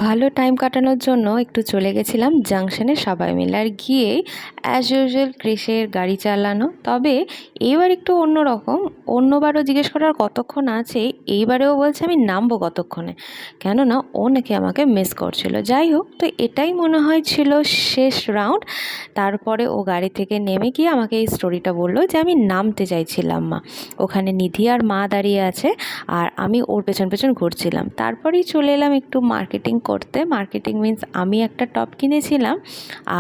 ভালো টাইম কাটানোর জন্য একটু চলে গেছিলাম জাংশনে সবাই মিলে, আর গিয়েই অ্যাজ ইউজুয়াল ক্রিসের গাড়ি চালানো। তবে এইবার একটু অন্যরকম। অন্যবারও জিজ্ঞেস করার কতক্ষণ আছে, এইবারেও বলছে আমি নামবো কতক্ষণে, কেননা ও নাকি আমাকে মিস করছিল। যাই হোক, তো এটাই মনে হয় ছিল শেষ রাউন্ড। তারপরে ও গাড়ি থেকে নেমে গিয়ে আমাকে এই স্টোরিটা বললো যে আমি নামতে চাইছিলাম মা, ওখানে নিধি আর মা দাঁড়িয়ে আছে আর আমি ওর পেছন পেছন ঘুরছিলাম। তারপরেই চলে এলাম একটু মার্কেটিং করতে। মার্কেটিং মিন্স আমি একটা টপ কিনেছিলাম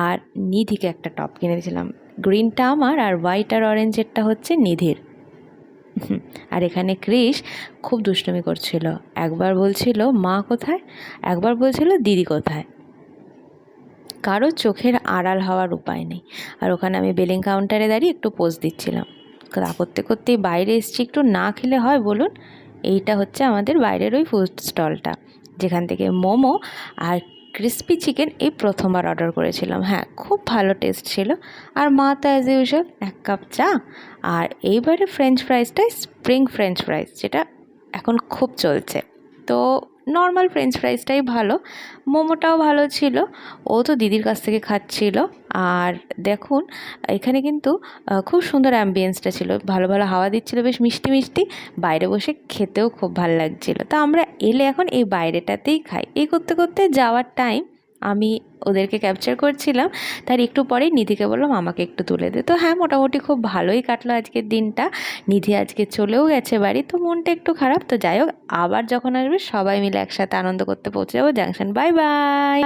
আর নিধিকে একটা টপ কিনেছিলাম। গ্রিনটা আমার আর হোয়াইট আর অরেঞ্জেরটা হচ্ছে নিধির। আর এখানে ক্রিস খুব দুষ্টুমি করছিল, একবার বলছিল মা কোথায়, একবার বলছিল দিদি কোথায়। কারো চোখের আড়াল হওয়ার উপায় নেই। আর ওখানে আমি বিলিং কাউন্টারে দাঁড়িয়ে একটু পোজ দিচ্ছিলাম। তা করতে করতেই বাইরে এসেছি, একটু না খেলে হয় বলুন। এইটা হচ্ছে আমাদের বাইরের ওই ফুড স্টলটা, যেখান থেকে মোমো আর ক্রিস্পি চিকেন এই প্রথমবার অর্ডার করেছিলাম। হ্যাঁ, খুব ভালো টেস্ট ছিল। আর মা তো অ্যাজ ইউজুয়াল এক কাপ চা। আর এইবারে ফ্রেঞ্চ ফ্রাইসটাই স্প্রিং ফ্রেঞ্চ ফ্রাইস, যেটা এখন খুব চলছে। তো নর্মাল ফ্রেঞ্চ ফ্রাইসটাই ভালো, মোমোটাও ভালো ছিল। ও তো দিদির কাছ থেকে খাচ্ছিল। আর দেখুন, এখানে কিন্তু খুব সুন্দর অ্যাম্বিয়েন্সটা ছিল, ভালো ভালো হাওয়া দিচ্ছিল, বেশ মিষ্টি মিষ্টি। বাইরে বসে খেতেও খুব ভালো লাগছিল। তা আমরা এলে এখন এই বাইরেটাতেই খাই। এই করতে করতে যাওয়ার টাইম আমি ওদেরকে ক্যাপচার করছিলাম। তার একটু পরেই নিধিকে বললাম আমাকে একটু তুলে দে। তো হ্যাঁ, মোটামুটি খুব ভালোই কাটলো আজকের দিনটা। নিধি আজকে চলেও গেছে বাড়ি, তো মনটা একটু খারাপ। তো যাই হোক, আবার যখন আসবে সবাই মিলে একসাথে আনন্দ করতে পৌঁছে যাবো জাংশন। Bye bye.